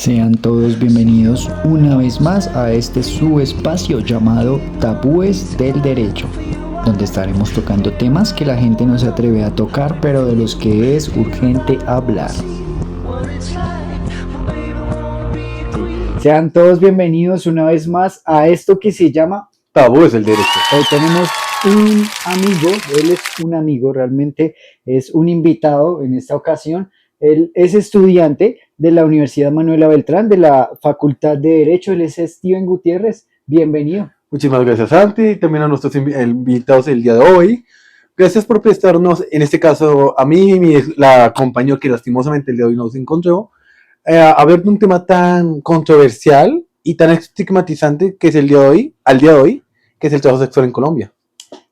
Sean todos bienvenidos una vez más a este su espacio llamado Tabúes del Derecho, donde estaremos tocando temas que la gente no se atreve a tocar, pero de los que es urgente hablar. Sean todos bienvenidos una vez más a esto que se llama Tabúes del Derecho. Hoy tenemos un amigo, él es un amigo, realmente es un invitado en esta ocasión. Él es estudiante de la Universidad Manuela Beltrán, de la Facultad de Derecho. Él es Steven Gutiérrez. Bienvenido. Muchísimas gracias, Santi, y también a nuestros invitados del día de hoy. Gracias por prestarnos, en este caso, a mí y la compañía que lastimosamente el día de hoy nos encontró, a ver un tema tan controversial y tan estigmatizante que es al día de hoy, que es el trabajo sexual en Colombia.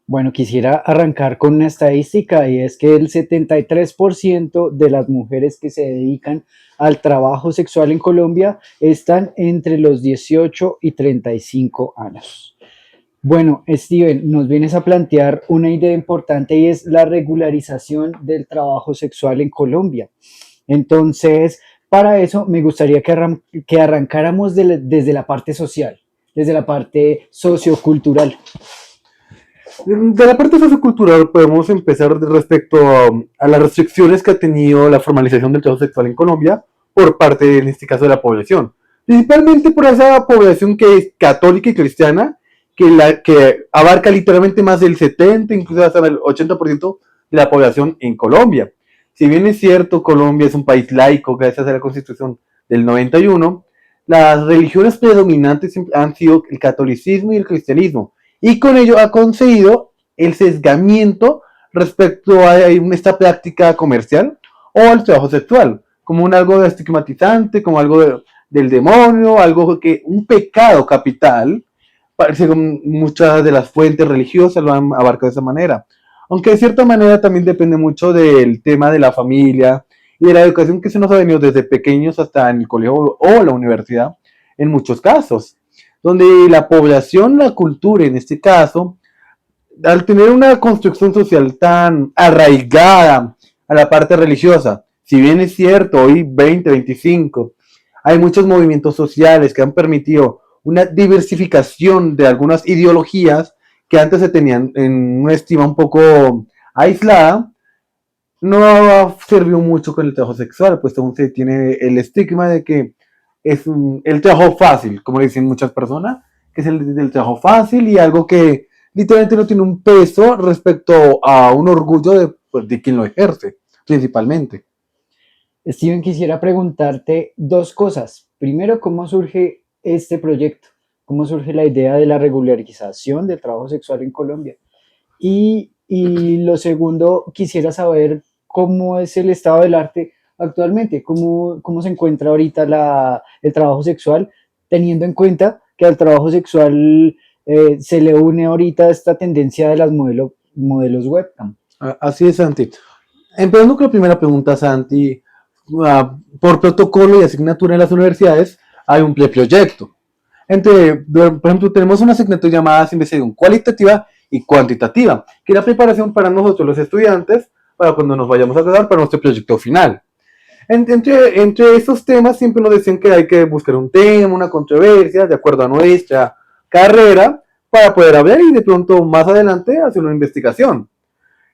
Bueno, quisiera arrancar con una estadística y es que el 73% de las mujeres que se dedican al trabajo sexual en Colombia están entre los 18 y 35 años. Bueno, Steven, nos vienes a plantear una idea importante y es la regularización del trabajo sexual en Colombia. Entonces, para eso me gustaría que arrancáramos desde la parte social, desde la parte sociocultural. De la parte sociocultural podemos empezar respecto a las restricciones que ha tenido la formalización del trabajo sexual en Colombia por parte, en este caso, de la población. Principalmente por esa población que es católica y cristiana, que abarca literalmente más del 70, incluso hasta el 80% de la población en Colombia. Si bien es cierto, Colombia es un país laico gracias a la Constitución del 91, las religiones predominantes han sido el catolicismo y el cristianismo. Y con ello ha conseguido el sesgamiento respecto a esta práctica comercial o al trabajo sexual, como algo estigmatizante, como algo del demonio, un pecado capital. Parece que muchas de las fuentes religiosas lo han abarcado de esa manera. Aunque de cierta manera también depende mucho del tema de la familia y de la educación que se nos ha venido desde pequeños hasta en el colegio o la universidad, en muchos casos, donde la población, la cultura en este caso, al tener una construcción social tan arraigada a la parte religiosa, si bien es cierto, hoy 2025, hay muchos movimientos sociales que han permitido una diversificación de algunas ideologías que antes se tenían en una estima un poco aislada, no sirvió mucho con el trabajo sexual, pues aún se tiene el estigma de que es el trabajo fácil, como le dicen muchas personas, que es el trabajo fácil y algo que literalmente no tiene un peso respecto a un orgullo de quien lo ejerce, principalmente. Steven, quisiera preguntarte dos cosas. Primero, ¿cómo surge este proyecto? ¿Cómo surge la idea de la regularización del trabajo sexual en Colombia? Y lo segundo, quisiera saber cómo es el estado del arte actualmente, cómo se encuentra ahorita el trabajo sexual, teniendo en cuenta que al trabajo sexual se le une ahorita esta tendencia de las modelos webcam. Así es, Santi. Empezando con la primera pregunta, Santi, por protocolo y asignatura en las universidades hay un preproyecto. Por ejemplo, tenemos una asignatura llamada investigación cualitativa y cuantitativa, que es la preparación para nosotros los estudiantes, para cuando nos vayamos a graduar para nuestro proyecto final. Entre estos temas siempre nos decían que hay que buscar un tema, una controversia, de acuerdo a nuestra carrera, para poder hablar y de pronto más adelante hacer una investigación.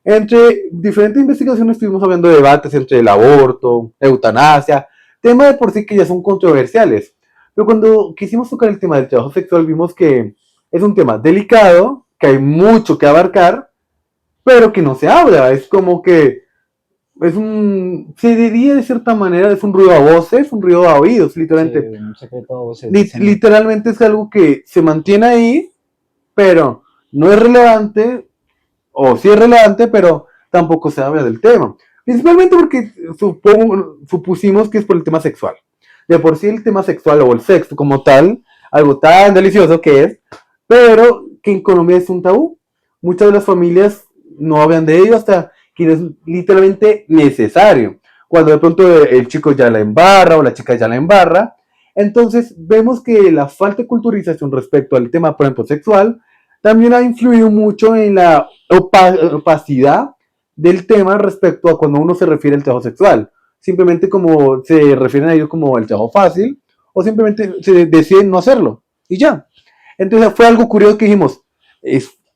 Entre diferentes investigaciones estuvimos hablando de debates entre el aborto, eutanasia, temas de por sí que ya son controversiales. Pero cuando quisimos tocar el tema del trabajo sexual vimos que es un tema delicado, que hay mucho que abarcar, pero que no se habla. Es como que se diría de cierta manera, es un ruido a voces, un ruido a oídos, literalmente. Sí, un secreto a voces. Literalmente es algo que se mantiene ahí, pero no es relevante, o sí es relevante, pero tampoco se habla del tema. Principalmente porque supusimos que es por el tema sexual. De por sí el tema sexual o el sexo como tal, algo tan delicioso que es, pero que en Colombia es un tabú. Muchas de las familias no hablan de ello hasta que es literalmente necesario. Cuando de pronto el chico ya la embarra o la chica ya la embarra, entonces vemos que la falta de culturización respecto al tema, por ejemplo, sexual, también ha influido mucho en la opacidad del tema respecto a cuando uno se refiere al trabajo sexual. Simplemente como se refieren a ello como el trabajo fácil o simplemente se deciden no hacerlo y ya. Entonces fue algo curioso que dijimos,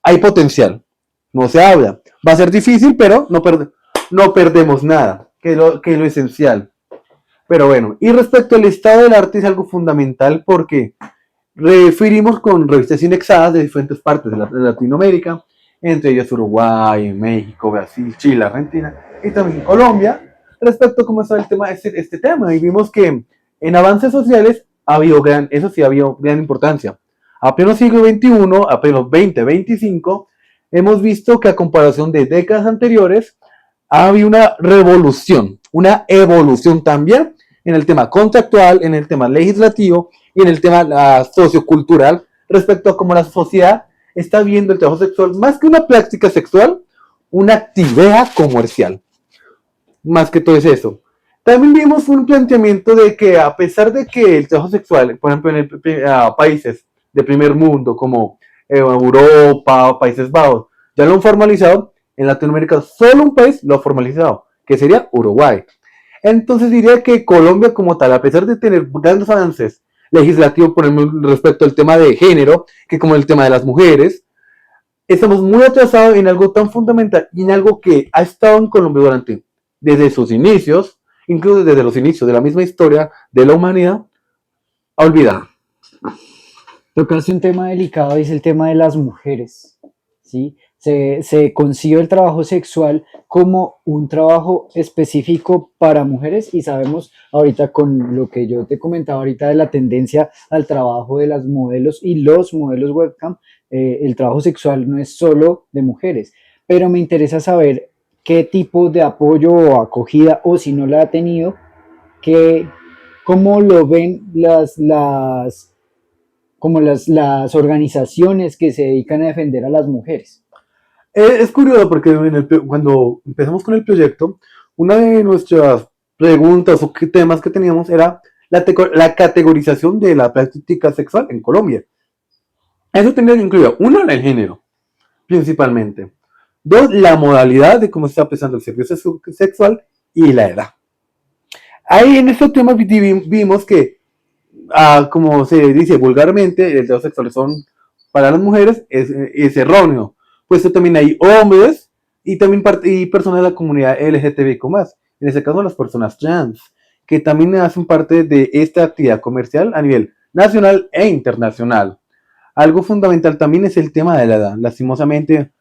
hay potencial, no se habla, va a ser difícil, pero no perdemos nada, que es lo esencial. Pero bueno, y respecto al estado del arte es algo fundamental porque referimos con revistas indexadas de diferentes partes de Latinoamérica, entre ellas Uruguay, México, Brasil, Chile, Argentina y también Colombia, respecto a cómo está el tema, este tema. Y vimos que en avances sociales eso sí, ha habido gran importancia. A pleno siglo XXI, a pleno 2025, hemos visto que a comparación de décadas anteriores, ha habido una revolución, una evolución también en el tema contractual, en el tema legislativo y en el tema sociocultural respecto a cómo la sociedad está viendo el trabajo sexual más que una práctica sexual, una actividad comercial. Más que todo es eso. También vimos un planteamiento de que a pesar de que el trabajo sexual, por ejemplo, en países de primer mundo como Europa, Países Bajos, ya lo han formalizado, en Latinoamérica solo un país lo ha formalizado, que sería Uruguay. Entonces diría que Colombia como tal, a pesar de tener grandes avances legislativos, por ejemplo, respecto al tema de género, que como el tema de las mujeres, estamos muy atrasados en algo tan fundamental y en algo que ha estado en Colombia desde sus inicios, incluso desde los inicios de la misma historia de la humanidad, a olvidar. Tocaste un tema delicado y es el tema de las mujeres, ¿sí? Se concibe el trabajo sexual como un trabajo específico para mujeres y sabemos ahorita con lo que yo te comentaba ahorita de la tendencia al trabajo de las modelos y los modelos webcam, el trabajo sexual no es solo de mujeres, pero me interesa saber qué tipo de apoyo o acogida o si no la ha tenido, que, cómo lo ven como las organizaciones que se dedican a defender a las mujeres. Es curioso porque cuando empezamos con el proyecto, una de nuestras preguntas o temas que teníamos era la categorización de la práctica sexual en Colombia. Eso tenía que incluir, uno, el género, principalmente. Dos, la modalidad de cómo se está prestando el servicio sexual y la edad. Ahí en estos temas vimos que, como se dice vulgarmente, el trabajo sexual son para las mujeres es erróneo. Pues también hay hombres y también y personas de la comunidad LGTBIQ+, en este caso las personas trans, que también hacen parte de esta actividad comercial a nivel nacional e internacional. Algo fundamental también es el tema de la edad. Lastimosamente,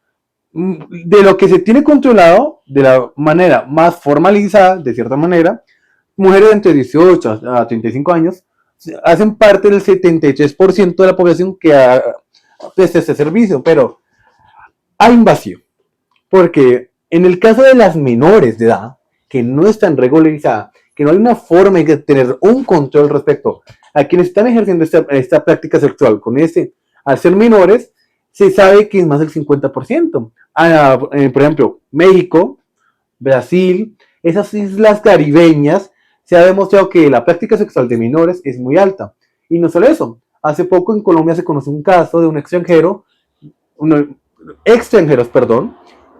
de lo que se tiene controlado de la manera más formalizada, de cierta manera, mujeres entre 18 a 35 años hacen parte del 73% de la población que presta este servicio, pero hay un vacío, porque en el caso de las menores de edad, que no están regularizadas, que no hay una forma de tener un control respecto a quienes están ejerciendo esta práctica sexual al ser menores, se sabe que es más del 50%. Por ejemplo, México, Brasil, esas islas caribeñas, se ha demostrado que la práctica sexual de menores es muy alta. Y no solo eso, hace poco en Colombia se conoció un caso de un extranjeros,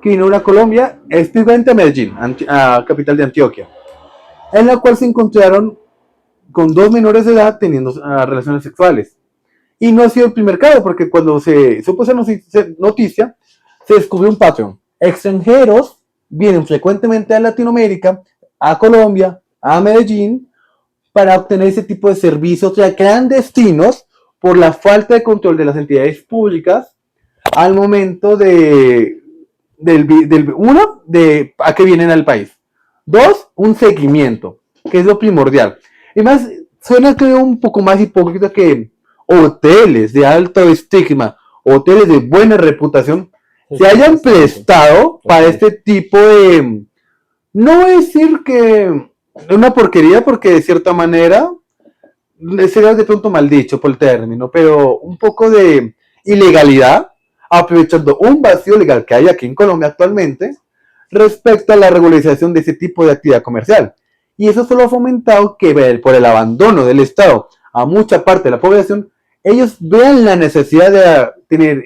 que vino a Colombia, específicamente a Medellín, capital de Antioquia, en la cual se encontraron con dos menores de edad teniendo relaciones sexuales. Y no ha sido el primer caso, porque cuando se supo esa noticia, se descubrió un patrón. Extranjeros vienen frecuentemente a Latinoamérica, a Colombia, a Medellín, para obtener ese tipo de servicios clandestinos por la falta de control de las entidades públicas al momento uno, de a qué vienen al país. Dos, un seguimiento, que es lo primordial. Y más, suena creo un poco más hipócrita que hoteles de alto estigma, hoteles de buena reputación, se hayan prestado para este tipo de, no voy a decir que una porquería, porque de cierta manera sería de pronto mal dicho por el término, pero un poco de ilegalidad, aprovechando un vacío legal que hay aquí en Colombia actualmente respecto a la regularización de ese tipo de actividad comercial. Y eso solo ha fomentado que por el abandono del Estado a mucha parte de la población, ellos vean la necesidad de tener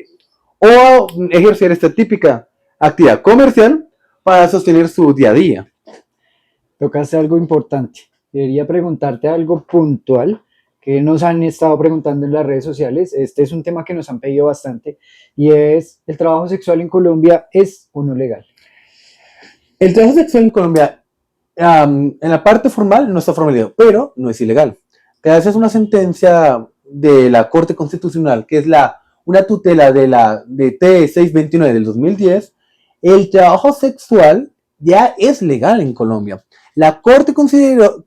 o ejercer esta típica actividad comercial para sostener su día a día. Tocaste algo importante. Debería preguntarte algo puntual, que nos han estado preguntando en las redes sociales. Este es un tema que nos han pedido bastante y es: ¿el trabajo sexual en Colombia es o no legal? El trabajo sexual en Colombia, en la parte formal no está formalizado, pero no es ilegal. Gracias a una sentencia de la Corte Constitucional, que es una tutela de T629 del 2010, el trabajo sexual ya es legal en Colombia. La Corte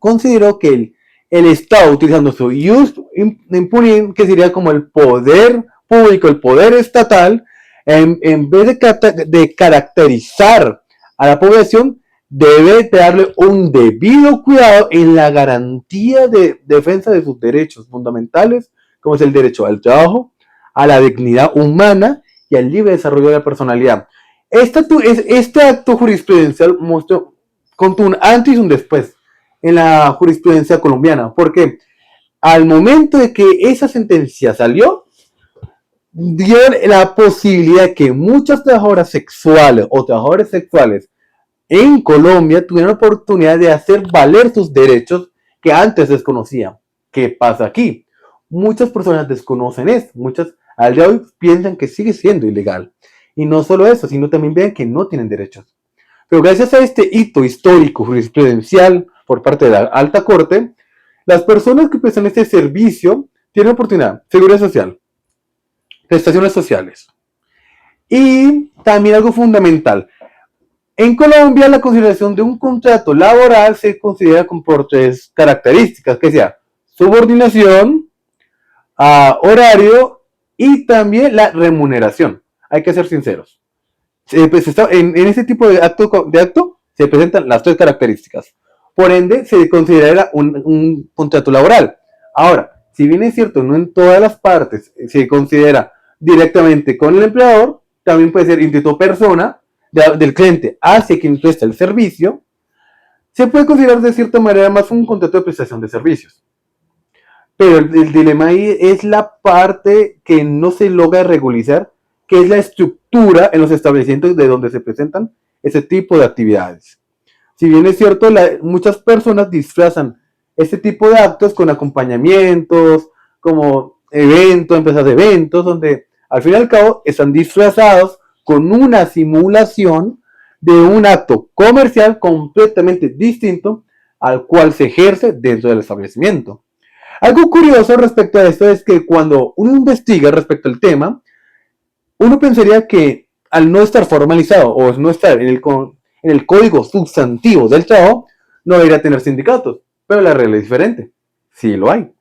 consideró que el Estado, utilizando su ius impunim, que sería como el poder público, el poder estatal, en vez de caracterizar a la población, debe darle un debido cuidado en la garantía de defensa de sus derechos fundamentales, como es el derecho al trabajo, a la dignidad humana y al libre desarrollo de la personalidad. Este acto jurisprudencial contó un antes y un después en la jurisprudencia colombiana, porque al momento de que esa sentencia salió, dio la posibilidad de que muchas trabajadoras sexuales o trabajadores sexuales en Colombia tuvieron la oportunidad de hacer valer sus derechos que antes desconocían. ¿Qué pasa aquí? Muchas personas desconocen esto, muchas al día de hoy piensan que sigue siendo ilegal. Y no solo eso, sino también ven que no tienen derechos. Pero gracias a este hito histórico jurisprudencial por parte de la Alta Corte, las personas que prestan este servicio tienen oportunidad, seguridad social, prestaciones sociales. Y también algo fundamental, en Colombia, la consideración de un contrato laboral se considera por tres características, que sea subordinación, horario y también la remuneración. Hay que ser sinceros. En este tipo de acto se presentan las tres características. Por ende, se considera un contrato laboral. Ahora, si bien es cierto, no en todas las partes se considera directamente con el empleador, también puede ser instituto persona del cliente hacia quien presta el servicio, se puede considerar de cierta manera más un contrato de prestación de servicios. Pero el dilema ahí es la parte que no se logra regularizar, que es la estructura en los establecimientos de donde se presentan ese tipo de actividades. Si bien es cierto, muchas personas disfrazan este tipo de actos con acompañamientos, como eventos, empresas de eventos, donde al fin y al cabo están disfrazados con una simulación de un acto comercial completamente distinto al cual se ejerce dentro del establecimiento. Algo curioso respecto a esto es que cuando uno investiga respecto al tema, uno pensaría que al no estar formalizado o no estar en el código sustantivo del trabajo, no debería tener sindicatos, pero la realidad es diferente. Sí lo hay.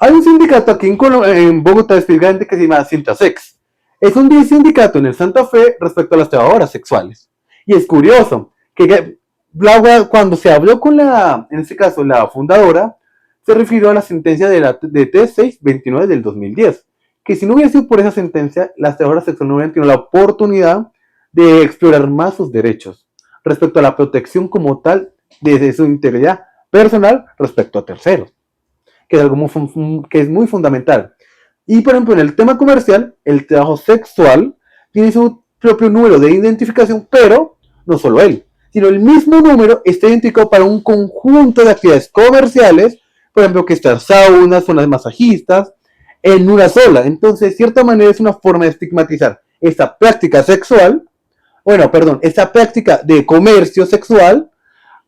Hay un sindicato aquí en Bogotá específicamente que se llama Sintrasex. Es un sindicato en el Santa Fe respecto a las trabajadoras sexuales. Y es curioso que cuando se habló con en este caso, la fundadora, se refirió a la sentencia de T629 del 2010, que si no hubiera sido por esa sentencia, las trabajadoras sexuales no hubieran tenido la oportunidad de explorar más sus derechos respecto a la protección como tal desde su integridad personal respecto a terceros, que es algo que es muy fundamental. Y por ejemplo, en el tema comercial, el trabajo sexual tiene su propio número de identificación, pero no solo él, sino el mismo número está identificado para un conjunto de actividades comerciales, por ejemplo, que están saunas, zonas masajistas, en una sola. Entonces, de cierta manera es una forma de estigmatizar esta práctica sexual, bueno, perdón, esta práctica de comercio sexual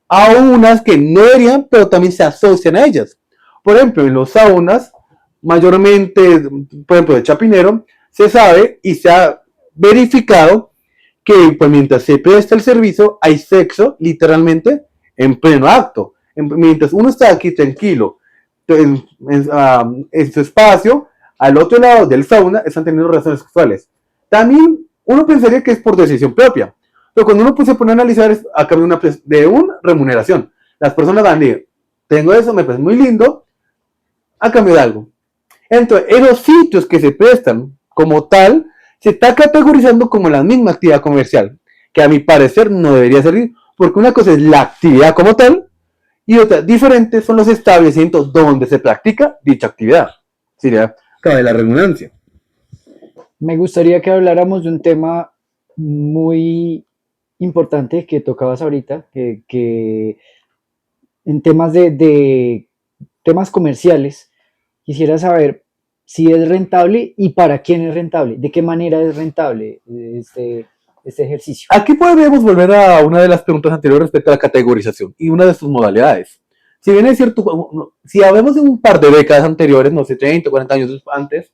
a unas que no deberían, pero también se asocian a ellas. Por ejemplo, en los saunas, mayormente, por ejemplo, de Chapinero, se sabe y se ha verificado que pues, mientras se presta el servicio, hay sexo, literalmente, en pleno acto. Mientras uno está aquí tranquilo, en su espacio, al otro lado del sauna, están teniendo relaciones sexuales. También uno pensaría que es por decisión propia, pero cuando uno se pone a analizar es a cambio de una remuneración. Las personas van a decir, tengo eso, me parece muy lindo, a cambio de algo. Entonces, esos sitios que se prestan como tal, se está categorizando como la misma actividad comercial, que a mi parecer no debería servir, porque una cosa es la actividad como tal, y otra diferente son los establecimientos donde se practica dicha actividad. Sería, cabe la redundancia. Me gustaría que habláramos de un tema muy importante que tocabas ahorita, que en temas de temas comerciales, Quisiera saber si es rentable y para quién es rentable, de qué manera es rentable este ejercicio. Aquí podríamos volver a una de las preguntas anteriores respecto a la categorización y una de sus modalidades. Si bien es cierto, si hablamos de un par de décadas anteriores, no sé, 30, 40 años antes,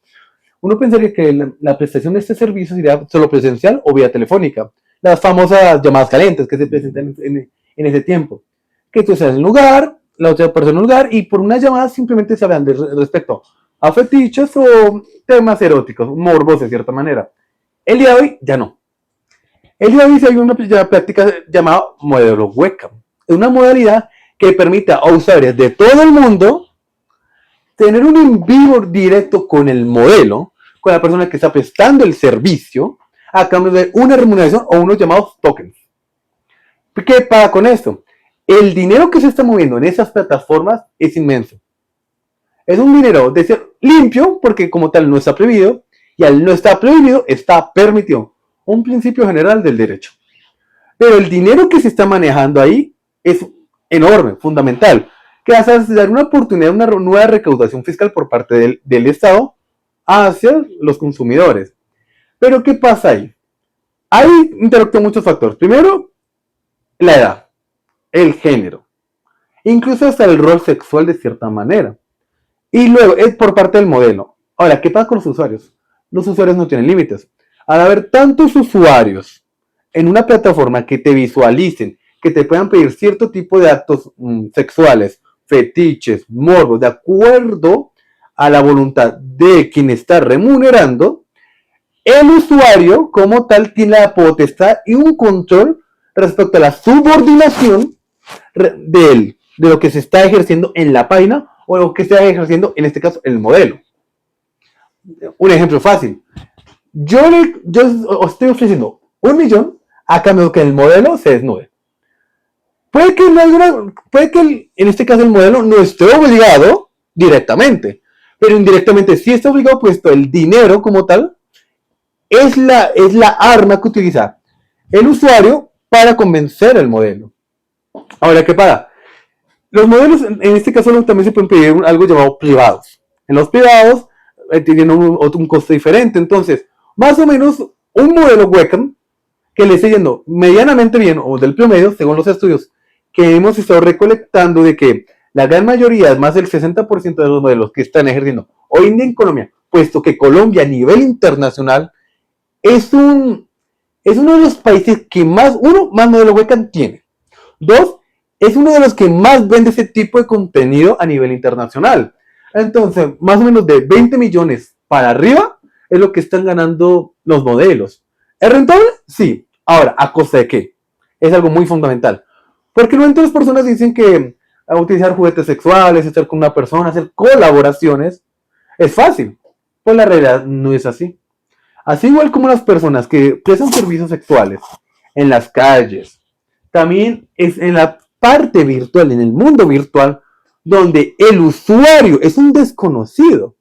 uno pensaría que la prestación de este servicio sería solo presencial o vía telefónica. Las famosas llamadas calientes que se presentan en ese tiempo. Que tú estás en el lugar, la otra persona en el lugar, y por una llamada simplemente se hablan respecto a fetiches o temas eróticos, morbos de cierta manera. El día de hoy ya no. El día de hoy hay una práctica llamada modelo webcam. Es una modalidad que permite a usuarios de todo el mundo tener un en vivo directo con el modelo, con la persona que está prestando el servicio, a cambio de una remuneración o unos llamados tokens. ¿Qué pasa con esto? El dinero que se está moviendo en esas plataformas es inmenso. Es un dinero de ser limpio, porque como tal no está prohibido, y al no estar prohibido, está permitido. Un principio general del derecho. Pero el dinero que se está manejando ahí es enorme, fundamental, que hace dar una oportunidad, una nueva recaudación fiscal por parte del Estado hacia los consumidores. Pero ¿qué pasa ahí? Ahí interactúan muchos factores. Primero, la edad, el género, incluso hasta el rol sexual de cierta manera. Y luego es por parte del modelo. Ahora, ¿qué pasa con los usuarios? Los usuarios no tienen límites. Al haber tantos usuarios en una plataforma que te visualicen, que te puedan pedir cierto tipo de actos sexuales, fetiches, morbos, de acuerdo a la voluntad de quien está remunerando, el usuario como tal tiene la potestad y un control respecto a la subordinación de lo que se está ejerciendo en la página o lo que se está ejerciendo en este caso el modelo. Un ejemplo fácil. Yo estoy ofreciendo 1 millón a cambio de que el modelo se desnude. Puede que en este caso el modelo no esté obligado directamente, pero indirectamente sí está obligado, puesto el dinero como tal es la arma que utiliza el usuario para convencer al modelo. Ahora, ¿qué pasa? Los modelos, en este caso, también se pueden pedir algo llamado privados. En los privados tienen un costo diferente. Entonces, más o menos, un modelo webcam que le esté yendo medianamente bien, o del promedio, según los estudios que hemos estado recolectando, de que la gran mayoría, más del 60% de los modelos que están ejerciendo hoy en día en Colombia, puesto que Colombia a nivel internacional es uno de los países que más modelo webcam tiene. Dos, es uno de los que más vende ese tipo de contenido a nivel internacional. Entonces, más o menos de 20 millones para arriba es lo que están ganando los modelos. ¿Es rentable? Sí. Ahora, ¿a costa de qué? Es algo muy fundamental. Porque no las personas dicen que utilizar juguetes sexuales, estar con una persona, hacer colaboraciones, es fácil. Pues la realidad no es así. Así igual como las personas que prestan servicios sexuales en las calles, también es en la parte virtual, en el mundo virtual, donde el usuario es un desconocido.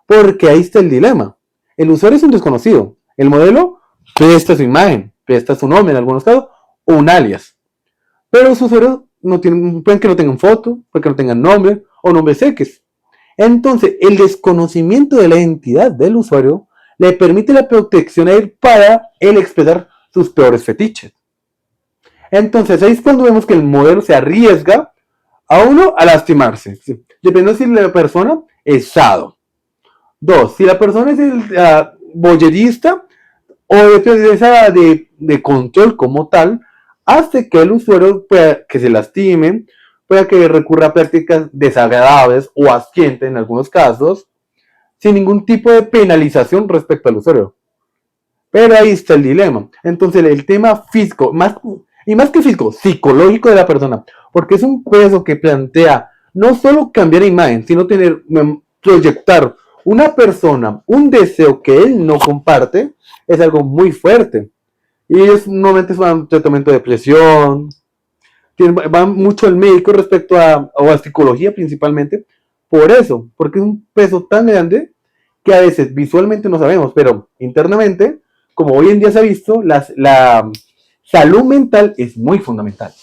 Porque ahí está el dilema. El usuario es un desconocido. El modelo presta su imagen, presta su nombre en algunos casos, o un alias. Pero los usuarios pueden que no tengan foto, pueden que no tengan nombre o nombres X. Entonces, el desconocimiento de la identidad del usuario le permite la protección a él para él expresar sus peores fetiches. Entonces, ahí es cuando vemos que el modelo se arriesga a uno a lastimarse, ¿sí? Dependiendo si la persona es sado. Dos, si la persona es el boyerista o de control como tal, hace que el usuario pueda que se lastime, pueda que recurra a prácticas desagradables o asquientes en algunos casos, sin ningún tipo de penalización respecto al usuario. Pero ahí está el dilema. Entonces el tema físico, más que físico, psicológico de la persona, porque es un peso que plantea no solo cambiar imagen, sino proyectar una persona, un deseo que él no comparte, es algo muy fuerte. Y ellos normalmente van a un tratamiento de depresión, van mucho al médico respecto a psicología principalmente, por eso, porque es un peso tan grande que a veces visualmente no sabemos, pero internamente, como hoy en día se ha visto, la salud mental es muy fundamental.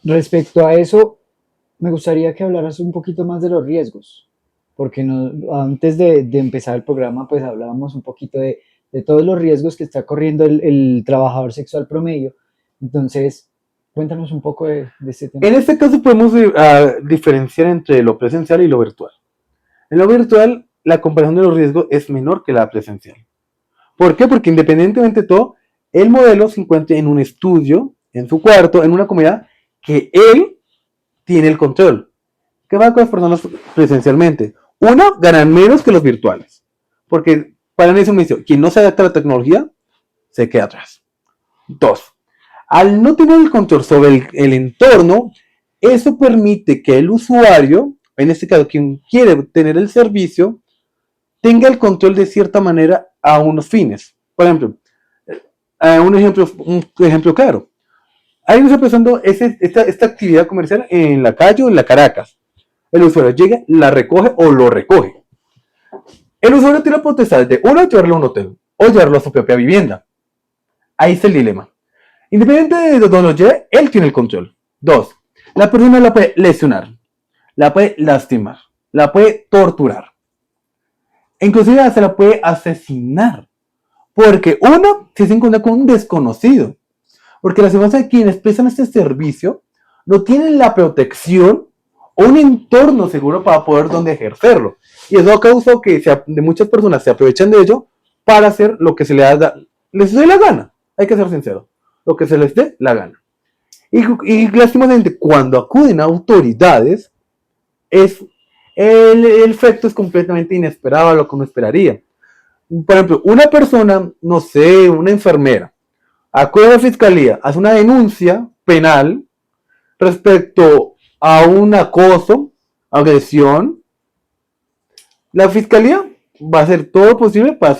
Respecto a eso, me gustaría que hablaras un poquito más de los riesgos, porque antes de empezar el programa, pues hablábamos un poquito de todos los riesgos que está corriendo el trabajador sexual promedio. Entonces, cuéntanos un poco de este tema. En este caso podemos diferenciar entre lo presencial y lo virtual. En lo virtual, la comparación de los riesgos es menor que la presencial. ¿Por qué? Porque independientemente de todo, el modelo se encuentra en un estudio, en su cuarto, en una comunidad que él tiene el control. ¿Qué va con las personas presencialmente? Uno, ganan menos que los virtuales. Porque para eso me dice, quien no se adapta a la tecnología, se queda atrás. Dos, al no tener el control sobre el entorno, eso permite que el usuario, en este caso quien quiere tener el servicio, tenga el control de cierta manera a unos fines. Por ejemplo, un ejemplo claro. Ahí nos está empezando esta actividad comercial en la calle o en la Caracas. El usuario llega, la recoge o lo recoge. El usuario tiene la potestad de, uno, llevarlo a un hotel o llevarlo a su propia vivienda. Ahí está el dilema. Independiente de donde lo lleve, él tiene el control. Dos, la persona la puede lesionar, la puede lastimar, la puede torturar. Inclusive se la puede asesinar. Porque uno se encuentra con un desconocido. Porque las personas de quienes prestan este servicio no tienen la protección o un entorno seguro para poder donde ejercerlo. Y eso ha causado que de muchas personas se aprovechan de ello para hacer lo que les dé la gana. Hay que ser sincero. Lo que se les dé la gana. Y lastimosamente, cuando acuden a autoridades, el efecto es completamente inesperado a lo que uno esperaría. Por ejemplo, una persona, no sé, una enfermera, acude a la fiscalía, hace una denuncia penal respecto a un acoso, agresión. La fiscalía va a hacer todo lo posible para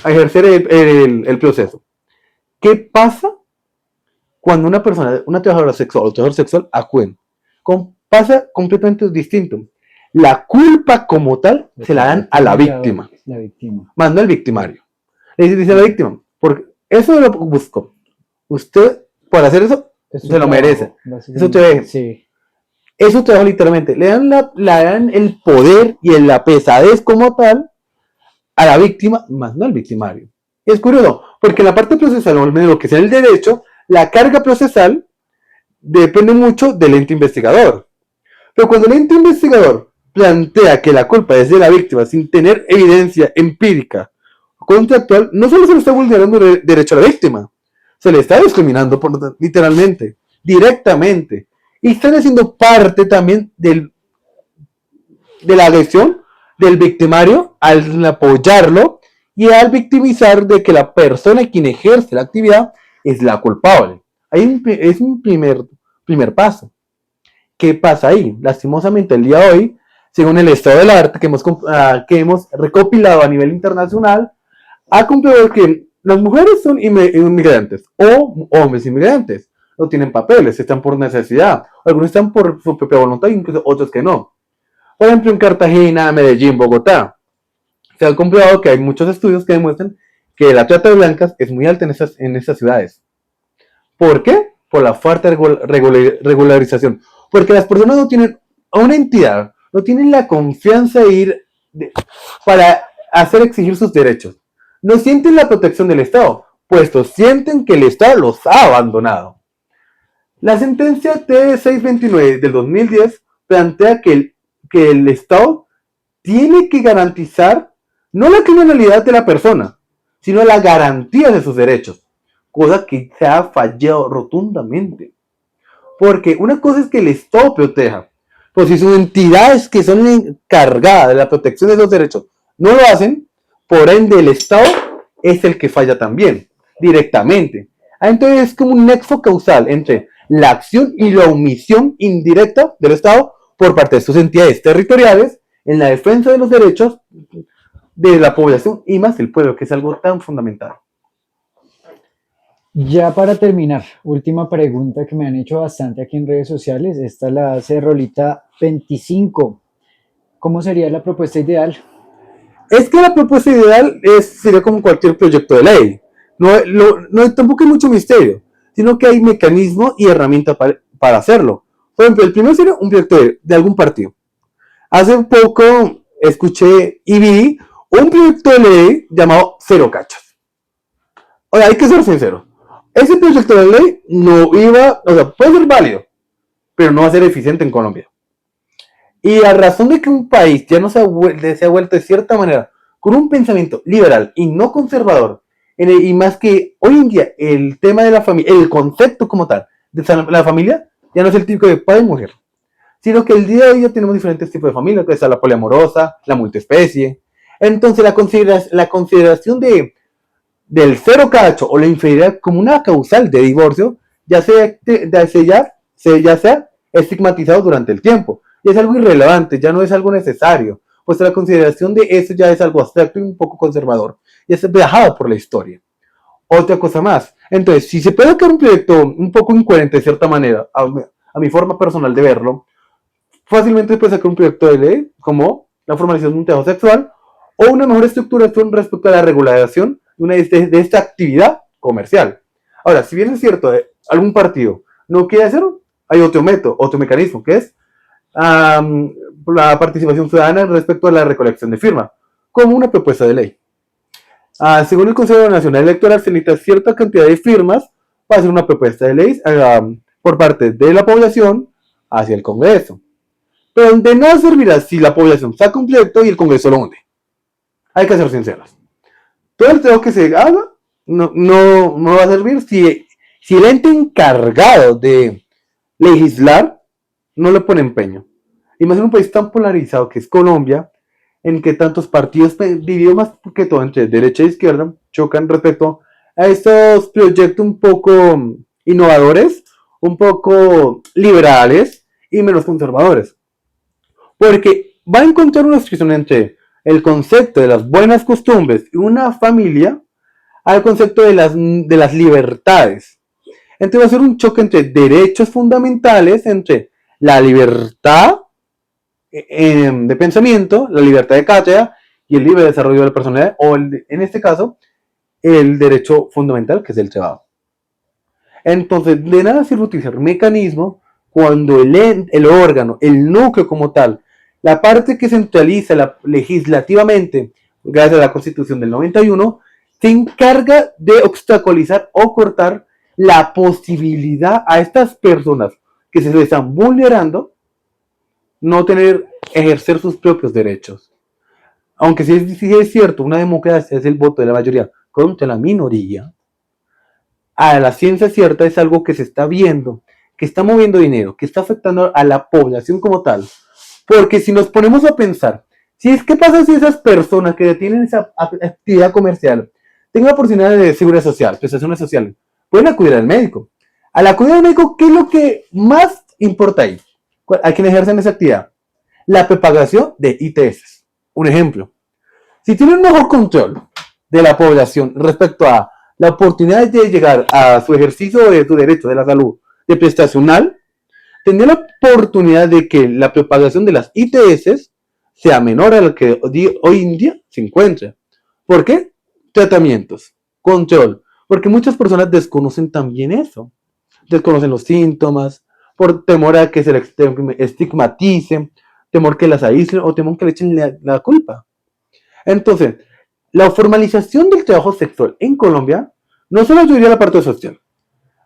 ejercer el proceso. ¿Qué pasa cuando una persona, una trabajadora sexual o trabajador sexual acuden? Pasa completamente distinto. La culpa como tal se la dan a la víctima. Más no al victimario. Le dice a la víctima, porque eso lo buscó. Usted, por hacer eso, se lo merece. Eso te deja. Sí. Eso te deja literalmente. Le dan el poder y la pesadez como tal a la víctima, más no al victimario. Y es curioso, porque en la parte procesal, o al menos lo que sea el derecho, la carga procesal depende mucho del ente investigador. Pero cuando el ente investigador plantea que la culpa es de la víctima sin tener evidencia empírica o contractual, no solo se le está vulnerando el derecho a la víctima, se le está discriminando literalmente, directamente. Y están haciendo parte también de la agresión del victimario al apoyarlo y al victimizar de que la persona quien ejerce la actividad es la culpable. Ahí es un primer paso. ¿Qué pasa ahí? Lastimosamente el día de hoy, según el estado del arte que hemos recopilado a nivel internacional, ha comprobado que las mujeres son inmigrantes o hombres inmigrantes. No tienen papeles, están por necesidad. Algunos están por su propia voluntad, incluso otros que no. Por ejemplo, en Cartagena, Medellín, Bogotá, se ha comprobado que hay muchos estudios que demuestran que la trata de blancas es muy alta en estas ciudades. ¿Por qué? Por la falta de regularización. Porque las personas no tienen, a una entidad, no tienen la confianza de ir para exigir sus derechos. No sienten la protección del Estado, puesto sienten que el Estado los ha abandonado. La sentencia T629 del 2010 plantea que el Estado tiene que garantizar no la criminalidad de la persona, sino la garantía de sus derechos, cosa que se ha fallado rotundamente. Porque una cosa es que el Estado proteja, pero si sus entidades que son encargadas de la protección de esos derechos no lo hacen, por ende el Estado es el que falla también, directamente. Entonces es como un nexo causal entre la acción y la omisión indirecta del Estado por parte de sus entidades territoriales en la defensa de los derechos de la población y más del pueblo, que es algo tan fundamental. Ya para terminar, última pregunta que me han hecho bastante aquí en redes sociales. Esta la hace Rolita25. ¿Cómo sería la propuesta ideal? Es que la propuesta ideal sería como cualquier proyecto de ley. Tampoco hay mucho misterio, sino que hay mecanismos y herramientas para hacerlo. Por ejemplo, el primero sería un proyecto de algún partido. Hace poco escuché y vi un proyecto de ley llamado Cero Cachos. O sea, hay que ser sincero. Ese proyecto de ley no iba, o sea, puede ser válido, pero no va a ser eficiente en Colombia. Y a razón de que un país ya no se ha vuelto de cierta manera con un pensamiento liberal y no conservador, y más que hoy en día el tema de la familia, el concepto como tal de la familia, ya no es el tipo de padre y mujer, sino que el día de hoy ya tenemos diferentes tipos de familia, que está la poliamorosa, la multiespecie. Entonces la consideración del cero cacho o la infidelidad como una causal de divorcio ya se ha estigmatizado durante el tiempo. Y es algo irrelevante, ya no es algo necesario, pues la consideración de eso ya es algo abstracto y un poco conservador, y es viajado por la historia. Otra cosa más, entonces, si se puede crear un proyecto un poco incoherente de cierta manera, a mi forma personal de verlo, fácilmente se puede sacar un proyecto de ley como la formalización de un trabajo sexual o una mejor estructuración respecto a la regulación de esta actividad comercial. Ahora, si bien es cierto, algún partido no quiere hacerlo, hay otro método, otro mecanismo, que es la participación ciudadana respecto a la recolección de firmas, como una propuesta de ley. Según el Consejo Nacional Electoral, se necesita cierta cantidad de firmas para hacer una propuesta de ley por parte de la población hacia el Congreso. Pero de nada servirá si la población saca un proyecto y el Congreso lo hunde. Hay que ser sinceros. Todo el trabajo que se haga no va a servir si el ente encargado de legislar no le pone empeño. Y más en un país tan polarizado que es Colombia, en que tantos partidos divididos más que todo entre derecha e izquierda chocan respecto a estos proyectos un poco innovadores, un poco liberales y menos conservadores. Porque va a encontrar una expresión entre el concepto de las buenas costumbres y una familia al concepto de las libertades. Entonces va a ser un choque entre derechos fundamentales, entre la libertad de pensamiento, la libertad de cátedra y el libre desarrollo de la personalidad, o en este caso, el derecho fundamental, que es el trabajo. Entonces, de nada sirve utilizar mecanismos cuando el órgano, el núcleo como tal, la parte que centraliza legislativamente, gracias a la Constitución del 91, se encarga de obstaculizar o cortar la posibilidad a estas personas que se les están vulnerando no ejercer sus propios derechos. Aunque sí es cierto, una democracia es el voto de la mayoría contra la minoría, a la ciencia cierta es algo que se está viendo, que está moviendo dinero, que está afectando a la población como tal. Porque si nos ponemos a pensar, ¿qué pasa si esas personas que tienen esa actividad comercial tengan la oportunidad de seguridad social, prestaciones sociales? Pueden acudir al médico. Al acudir al médico, ¿qué es lo que más importa ahí? ¿A quien ejercen esa actividad? La propagación de ITS. Un ejemplo. Si tienen un mejor control de la población respecto a la oportunidad de llegar a su ejercicio de su derecho de la salud de prestacional, tendría la oportunidad de que la propagación de las ITS sea menor a lo que hoy en día se encuentra. ¿Por qué? Tratamientos, control. Porque muchas personas desconocen también eso. Desconocen los síntomas, por temor a que se les estigmaticen, temor que las aíslen o temor que le echen la culpa. Entonces, la formalización del trabajo sexual en Colombia no solo ayudaría a la parte social,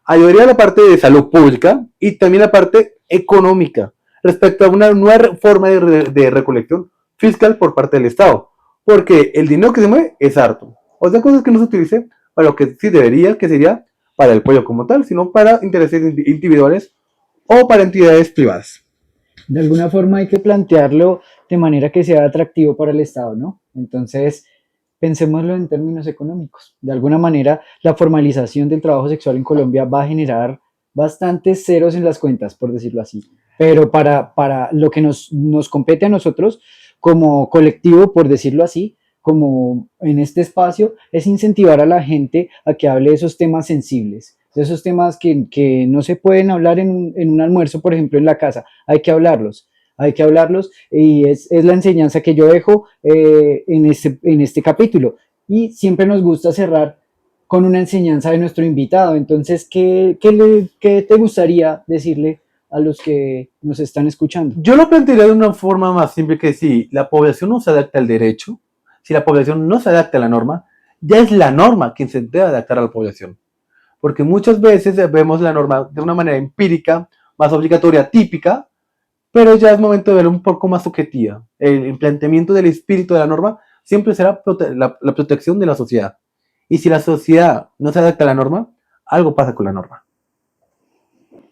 ayudaría a la parte de salud pública y también la parte económica respecto a una nueva forma de recolección fiscal por parte del Estado, porque el dinero que se mueve es harto. Otra cosa es que no se utilice para lo que sí debería, que sería para el pueblo como tal, sino para intereses individuales o para entidades privadas. De alguna forma hay que plantearlo de manera que sea atractivo para el Estado, ¿no? Entonces, pensémoslo en términos económicos. De alguna manera, la formalización del trabajo sexual en Colombia va a generar bastantes ceros en las cuentas, por decirlo así. Pero para lo que nos compete a nosotros como colectivo, por decirlo así, como en este espacio, es incentivar a la gente a que hable de esos temas sensibles, de esos temas que no se pueden hablar en un almuerzo, por ejemplo, en la casa. Hay que hablarlos y es la enseñanza que yo dejo en este capítulo. Y siempre nos gusta cerrar con una enseñanza de nuestro invitado. Entonces, ¿qué te gustaría decirle a los que nos están escuchando? Yo lo plantearía de una forma más simple que si la población no se adapta al derecho, si la población no se adapta a la norma, ya es la norma quien se debe adaptar a la población. Porque muchas veces vemos la norma de una manera empírica, más obligatoria, típica, pero ya es momento de verlo un poco más subjetiva. El planteamiento del espíritu de la norma siempre será la protección de la sociedad. Y si la sociedad no se adapta a la norma, algo pasa con la norma.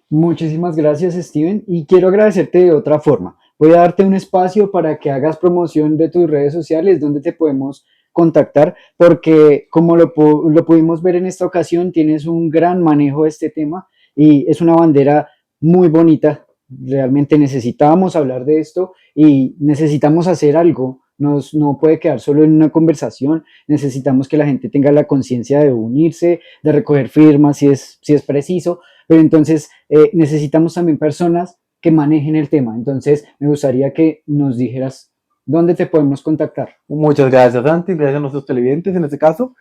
Muchísimas gracias, Steven, y quiero agradecerte de otra forma. Voy a darte un espacio para que hagas promoción de tus redes sociales, donde te podemos contactar, porque como lo pudimos ver en esta ocasión, tienes un gran manejo de este tema y es una bandera muy bonita. Realmente necesitábamos hablar de esto y necesitamos hacer algo. No puede quedar solo en una conversación. Necesitamos que la gente tenga la conciencia de unirse, de recoger firmas si es preciso, pero entonces necesitamos también personas que manejen el tema. Entonces me gustaría que nos dijeras dónde te podemos contactar. Muchas gracias, Santi, gracias a nuestros televidentes en este caso.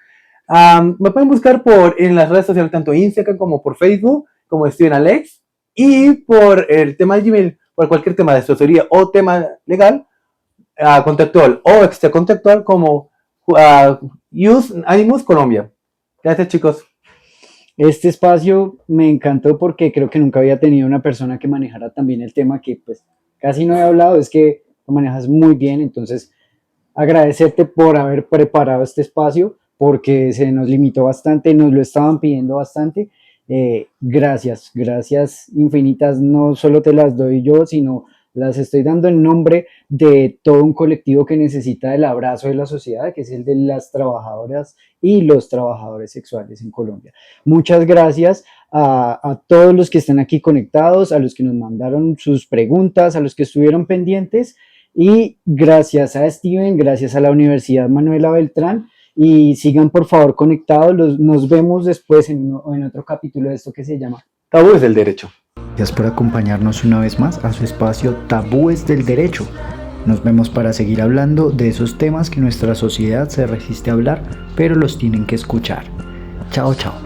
Me pueden buscar en las redes sociales, tanto Instagram como por Facebook, como Steven Alex, y por el tema de Gmail, por cualquier tema de asesoría o tema legal, contactual o extracontactual como Use Animus Colombia. Gracias, chicos. Este espacio me encantó porque creo que nunca había tenido una persona que manejara también el tema que pues casi no he hablado, es que lo manejas muy bien, entonces agradecerte por haber preparado este espacio porque se nos limitó bastante, nos lo estaban pidiendo bastante. Gracias, gracias infinitas, no solo te las doy yo, sino las estoy dando en nombre de todo un colectivo que necesita el abrazo de la sociedad, que es el de las trabajadoras y los trabajadores sexuales en Colombia. Muchas gracias a todos los que están aquí conectados, a los que nos mandaron sus preguntas, a los que estuvieron pendientes, y gracias a Steven, gracias a la Universidad Manuela Beltrán, y sigan por favor conectados. Nos vemos después en otro capítulo de esto que se llama Tabúes del Derecho. Gracias por acompañarnos una vez más a su espacio Tabúes del Derecho. Nos vemos para seguir hablando de esos temas que nuestra sociedad se resiste a hablar, pero los tienen que escuchar. Chao, chao.